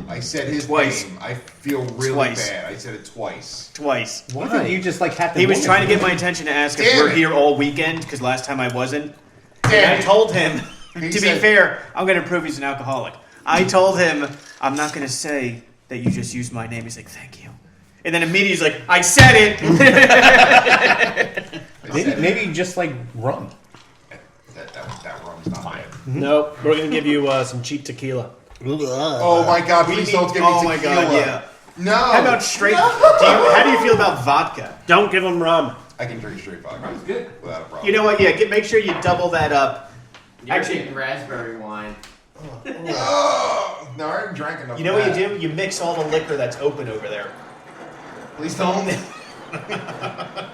I said his Twice. name. I feel really Twice. bad. I said it twice. Twice. why? You just like have to. He was trying to get my attention to ask if Damn we're it. here all weekend, because last time I wasn't. Damn And I it. told him, He to be said- fair, I'm going to prove he's an alcoholic. I told him, I'm not going to say that you just used my name. He's like, thank you. And then immediately he's like, I said it. Maybe you just like rum. That rum's not bad. Nope. We're gonna give you some cheap tequila. Oh my god, please don't give me Oh tequila. my god, yeah. No. How about straight? How do you feel about vodka? Don't give him rum. I can drink straight vodka. Without a problem. You know what? Yeah, make sure you double that up. You're taking raspberry wine. Oh, no, I already drank enough. You know what you do? You mix all the liquor that's open over there. Please don't. I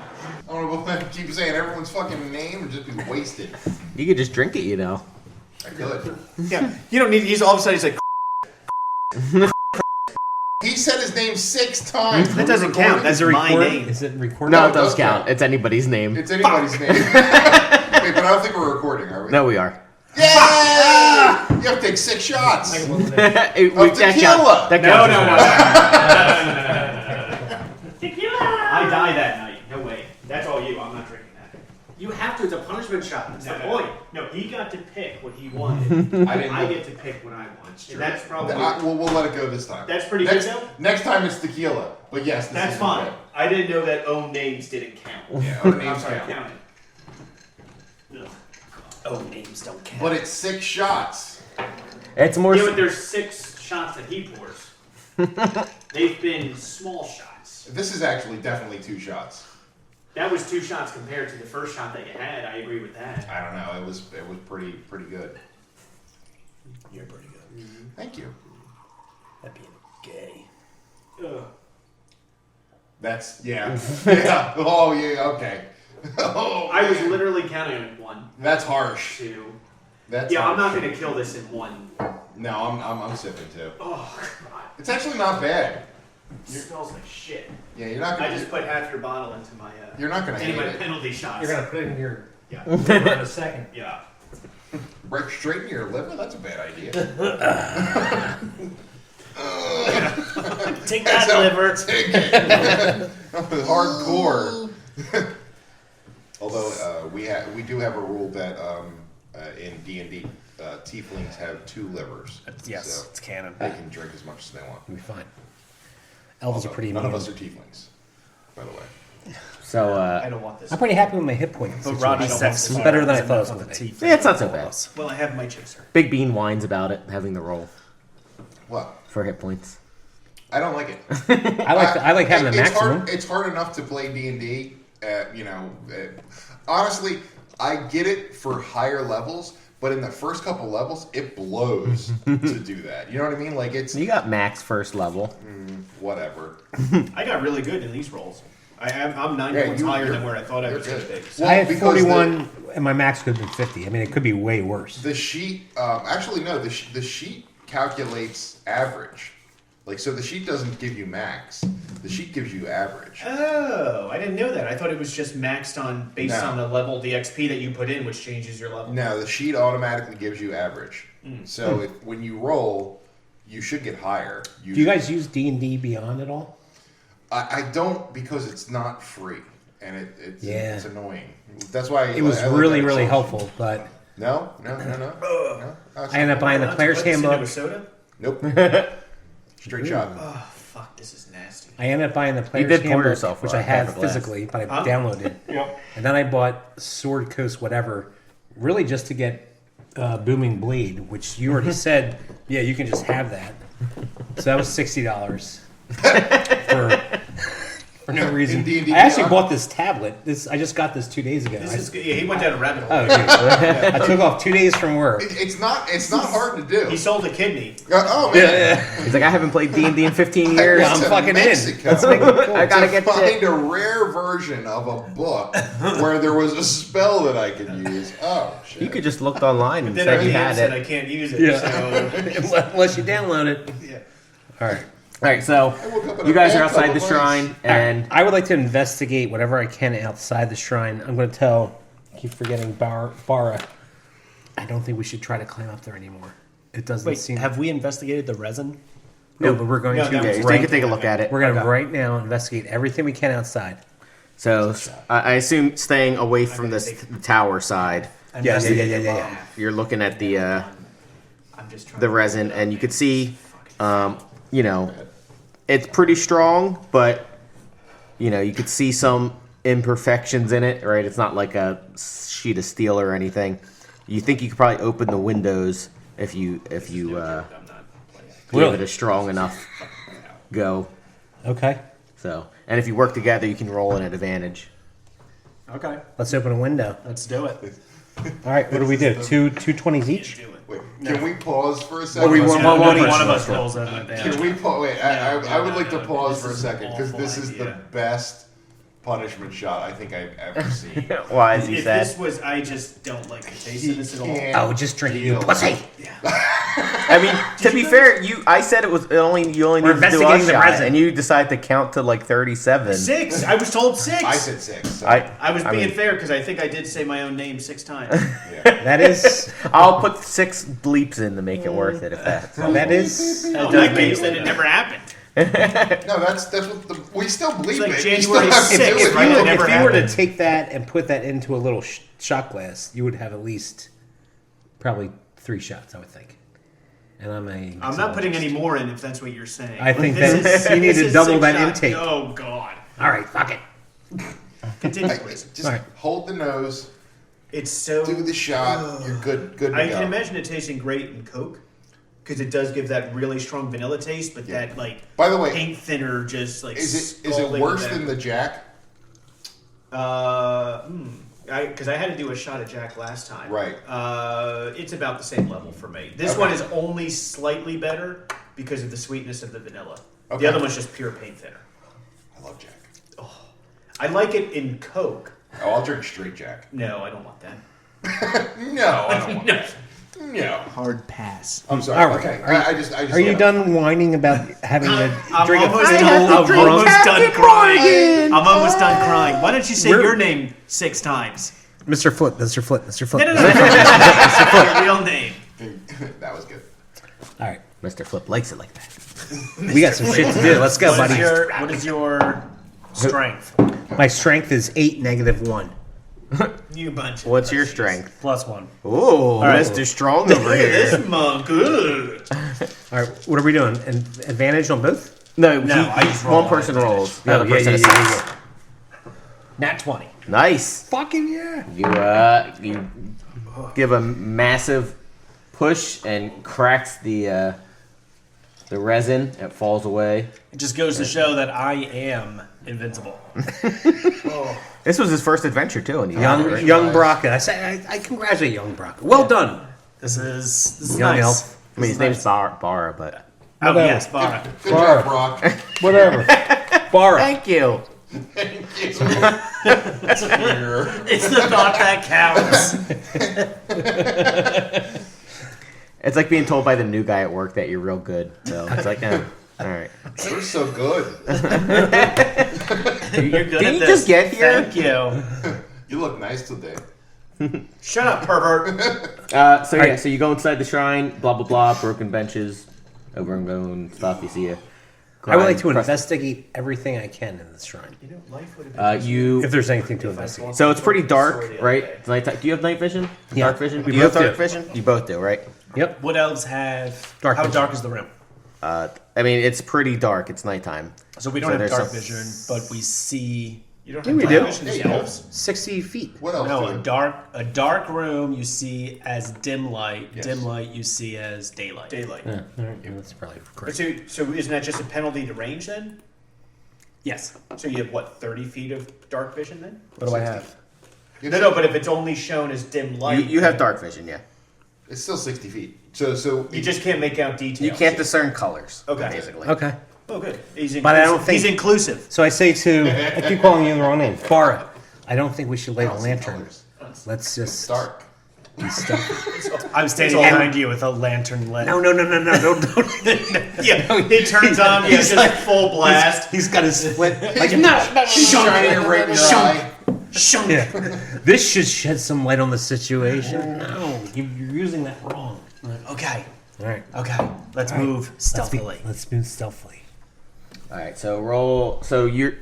want to go back and keep saying everyone's fucking name and just be wasted. You could just drink it, you know. I could. Yeah, you don't need. He's all of a sudden he's like, He said his name 6 times. that doesn't count. That's my name. Is it recorded? No, No, it it does does count. count. It's anybody's name. It's anybody's name. Wait, but I don't think we're recording, are we? No, we are. Yay! You have to take 6 shots. That tequila. That No, counts no, as no, one. Tequila! I die that night. No way. That's all you. I'm not drinking that. You have to. It's a punishment shot. That's the point. No, he got to pick what he wanted. I didn't I know. get to pick what I want. And that's probably. We'll let it go this time. That's pretty next, good, though? Next time it's tequila. But yes, this That's is fine. good. I didn't know that own names didn't count. Yeah, our I'm names sorry, count. counted. Ugh. Oh, names don't count. But it's 6 shots. It's more. Yeah, but there's 6 shots that he pours. They've been small shots. This is actually definitely 2 shots. That was 2 shots compared to the first shot that you had. I agree with that. I don't know. It was pretty good. You're pretty good. Thank you. That being gay. Ugh. That's yeah. Yeah. Oh yeah. Okay. Oh, I was man. literally counting on 1, That's harsh. 2. That's Yeah, I'm harsh. not gonna kill this in 1. No, I'm sipping too. Oh god, It's actually not bad. it smells like shit. Yeah, you're not I gonna. just put half your bottle into my You're not gonna into hate my it. penalty shots. You're gonna put it in your Yeah, liver in a second. yeah. Right straight in your liver. That's a bad idea. Take that, liver. Take it. Hardcore. Although we do have a rule that in D&D tieflings have 2 livers. Yes, So it's canon. they can drink as much as they want. It'll be fine. Elves are pretty None of immune. us are tieflings, by the way. So, I don't want this. I'm pretty happy with my hit points. But Robbie don't says want this. better than I thought it was going to be. teeth. yeah, it's not so bad. Well, I have my chaser. Big Bean whines about it, having the roll What? for hit points. I don't like it. I like having the it's maximum. Hard, it's hard enough to play D&D. Honestly, I get it for higher levels, but in the first couple levels, it blows to do that. You know what I mean? Like it's You got max first level. whatever. I got really good in these rolls. I'm 9 Yeah, points you- higher you're- than where I thought I you're was going to good. be. Well, I had because 41, and my max could have been 50. I mean, it could be way worse. The sheet, actually no, the sheet calculates average. Like so, the sheet doesn't give you max. The sheet gives you average. Oh, I didn't know that. I thought it was just maxed on based No. on the level, the XP that you put in, which changes your level. No, the sheet automatically gives you average. So when you roll, you should get higher. Do you guys use D&D Beyond at all? I don't because it's not free and it's Yeah. it's annoying. That's why It was I like really, that really exception. helpul, but No. I ended up buying the Not to player's put this into a handbook. soda? Nope. Straight shot. Oh, fuck, this is nasty. I ended up buying the player's did pour handbook, yourself which a I have half a glass. physically, but I Huh? downloaded. Yep. And then I bought Sword Coast whatever, really just to get Booming Blade, which you already said, yeah, you can just have that. So that was $60 for no reason. In D&D I actually Beyond? bought this tablet. I just got this 2 days ago. This is good. Yeah, he went down a rabbit hole. Oh, dude. I took off 2 days from work. It's not hard to do. He sold a kidney. Oh man. He's like, I haven't played D&D in 15 years. I'm to fucking Mexico. in. Let's make it cool. I gotta to get find it. a rare version of a book where there was a spell that I could use. Oh shit! You could just looked online and Then said I you had said I it. can't use it. Yeah. So, Unless you download it. yeah. All right. All right, so woke up in you a guys bad are outside couple the of shrine, and I would like to investigate whatever I can outside the shrine. I'm going to tell, I keep forgetting Bara. I don't think we should try to climb up there anymore. It doesn't Wait, seem. have we investigated the resin? No, but we're going No, to. that yeah, was you right, can take a look at it. we're going to right now investigate everything we can outside. So I assume staying away from the tower side. Yes, yeah. You're looking at the I'm just trying the resin, and you could see, it's pretty strong, but you could see some imperfections in it. Right, it's not like a sheet of steel or anything. You think you could probably open the windows if you I'm not playing. give it a strong enough go. Okay. So, and if you work together, you can roll in at advantage. Okay, Let's open a window. let's do it. All right, what do we do? Two 20s each? Wait, can we pause for a second? Or we want one Only one person. of us rolls over the Can we pause? Wait, I would like to pause for a second because awful this is the idea. best punishment shot I think I've ever seen. Why is he If sad? this was, I just don't like the taste of this at all. can't Oh, just drink it, you deal pussy. I mean, to be fair, I said you only We're need to do a investigating the shot, resin. and you decide to count to like 37. 6. I was told 6. I said 6. So, I was being mean, fair because I think I did say my own name 6 times. yeah. That is. I'll put 6 bleeps in to make it worth it. If that's That is. In that case, then it never happened. No, that's what we still believe like it. January we still have to 6th, do it. right? If It never you were to happened. take that and put that into a little shot glass, you would have at least probably 3 shots, I would think. And I'm not putting any more in if that's what you're saying. I think This that is- you need this to is double 6 that shots. intake. Oh, God. All right, fuck it. Continue, Hey, please. just All right. hold the nose, It's so... do the shot. You're good to I go. can imagine it tasting great in Coke because it does give that really strong vanilla taste, but Yeah. that, like, By the way, paint thinner just, like, is it scalding worse back. than the Jack? Because I had to do a shot of Jack last time. Right. It's about the same level for me. This Okay. one is only slightly better because of the sweetness of the vanilla. Okay. The other one's just pure paint thinner. I love Jack. I like it in Coke. Oh, I'll drink straight Jack. No, I don't want that. No, I don't want No. that. No. Hard pass. I'm sorry. All right. Okay. Are I just. Are you done whining about having to I'm drink almost, a done, of I'm rum? almost done crying. I'm almost done crying. Why don't you say We're- your name 6 times? Mr. Foot, Mr. Foot, Mr. Foot. No, no, no. Your real name. That was good. All right, Mr. Flip likes it like that. we got some shit to do. Let's go, buddy. What is your strength? My strength is 8 - 1. You bunch of What's your pussies. strength? +1. Ooh, right. Mr. Strong over Look at here. this monk. Ugh. All right, what are we doing? Advantage on both? No, I just roll one person on rolls. The other person yeah. Nat 20. Nice. Fucking yeah. You give a massive push and cracks the resin. It falls away. It just goes to show that I am invincible. This was his first adventure too, and Young Braca. I congratulate young Braca. Well done. This is Young nice. elf. I mean, his name's Bara, but Oh, Whatever. yes, Bara. Good job, Brock. Whatever. Bara. thank you. It's the thought that counts. It's like being told by the new guy at work that you're real good. So it's like, all right. We're so good. You're good Did at you this. just get here? Thank you. You look nice today. Shut up, pervert. So you go inside the shrine, blah blah blah, broken benches, overgrown stuff. You see a. I would like to grind- investigate everything I can in this shrine. You know, life would have been You If there's anything to investigate. so it's pretty dark, right? It's nighttime. Do you have night vision? Yeah, Dark vision. we Do you have both dark do. vision? You both do, right? Yep. What elves have? Dark How vision. dark is the room? I mean, it's pretty dark. It's nighttime. So we don't So have there's dark some- vision, but we see. You don't Yeah, have we dark do. vision as Yeah, you elves. 60 feet. What else? No, do a you? dark room you see as dim light. Yes. Dim light you see as daylight. Daylight. Yeah, all right, that's probably correct. So isn't that just a penalty to range then? Yes. So you have what, 30 feet of dark vision then? What do I have? No, but if it's only shown as dim light, You have dark vision, yeah. It's still 60 feet. So You just can't make out details. You can't discern colors. Okay. Basically. Okay. Oh, good. But I don't think- he's inclusive. So I say to, I keep calling you the wrong name, Bara. I don't think we should light a lantern. colors. Let's just It's dark. be stealthy. I'm standing all- behind you with a lantern lit. No, don't. Yeah, he turns on, yeah, He's just like- full blast. He's got his split. Like, no, Shining it right in your eye. Shunk. Yeah. This should shed some light on the situation. No, you're using that wrong. Okay. All right. Okay. Let's move stealthily. Let's move stealthily. All right. So roll. So you're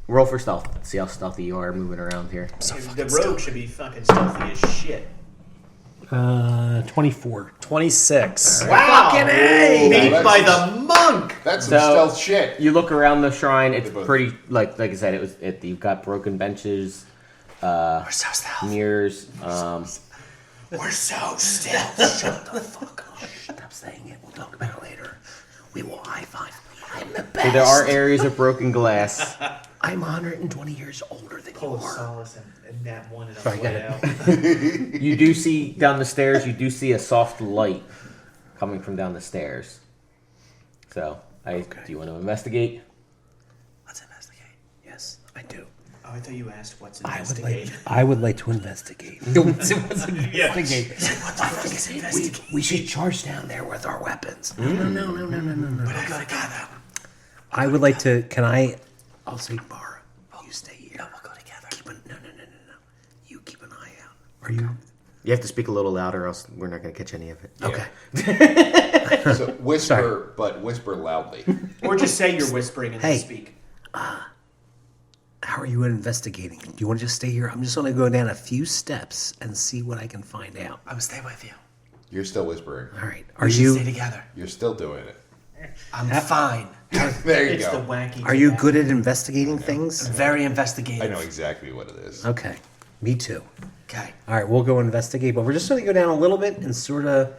roll for stealth. See how stealthy you are moving around here. The rogue should be fucking stealthy as shit. 24. 26. Wow! Fucking A! Beat That's- by the monk! That's some So- stealth shit. You look around the shrine. It's They both- pretty like I said. You've got broken benches, We're so stealthy. mirrors. We're so stealth. Shut the fuck up. Stop saying it. We'll talk about it later. We will high five. I'm the So best. there are areas of broken glass. I'm 120 years older than Pull you a are. solace and nap one and Sorry, I'm way go out. You do see down the stairs. You do see a soft light coming from down the stairs. So, do you want to investigate? Let's investigate. Yes, I do. Oh, I thought you asked what's I investigate. would like to investigate. Yeah. We should charge down there with our weapons. No. But I gotta gather. I would like to. Can I? I'll say, Bar. You stay here. No, we'll go together. No. You keep an eye out. Are you? You have to speak a little louder, else we're not going to catch any of it. Okay. So whisper, but whisper loudly. Or just say you're whispering and Hey. then speak. How are you investigating? Do you want to just stay here? I'm just going to go down a few steps and see what I can find out. I'm gonna stay with you. You're still whispering. All right. Are We should you? stay together. You're still doing it. I'm fine. There you It's go. the wacky. Are you good at investigating things? Very investigative. I know exactly what it is. Okay. Me too. Okay. All right, we'll go investigate, but we're just going to go down a little bit and sort of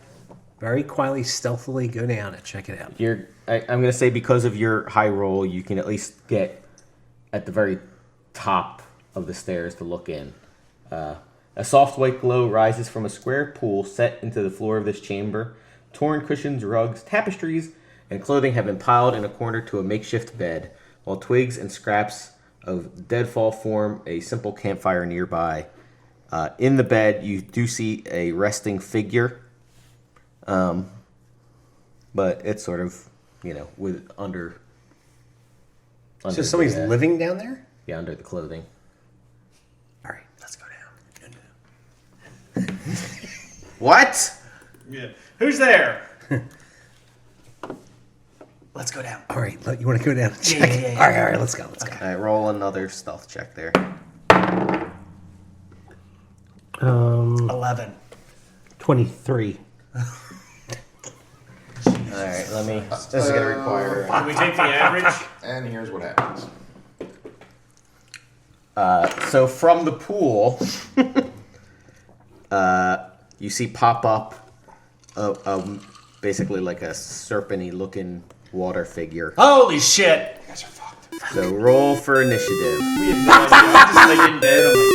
very quietly, stealthily go down and check it out. I'm going to say because of your high roll, you can at least get at the very top of the stairs to look in. A soft white glow rises from a square pool set into the floor of this chamber. Torn cushions, rugs, tapestries, and clothing have been piled in a corner to a makeshift bed, while twigs and scraps of deadfall form a simple campfire nearby. In the bed, you do see a resting figure, but it's sort of, with under So somebody's the, living down there? yeah, under the clothing. All right. Let's go down. No. What? Yeah. Who's there? Let's go down. All right, you want to go down and check? Yeah. All right, let's go. All right, roll another stealth check there. 11. 23. All right, let me. This is gonna require. Can we take the average? And here's what happens. So from the pool, you see pop up, basically like a serpenty looking water figure. Holy shit! You guys are fucked. So roll for initiative. We have no idea. I'm just like in bed. I'm like,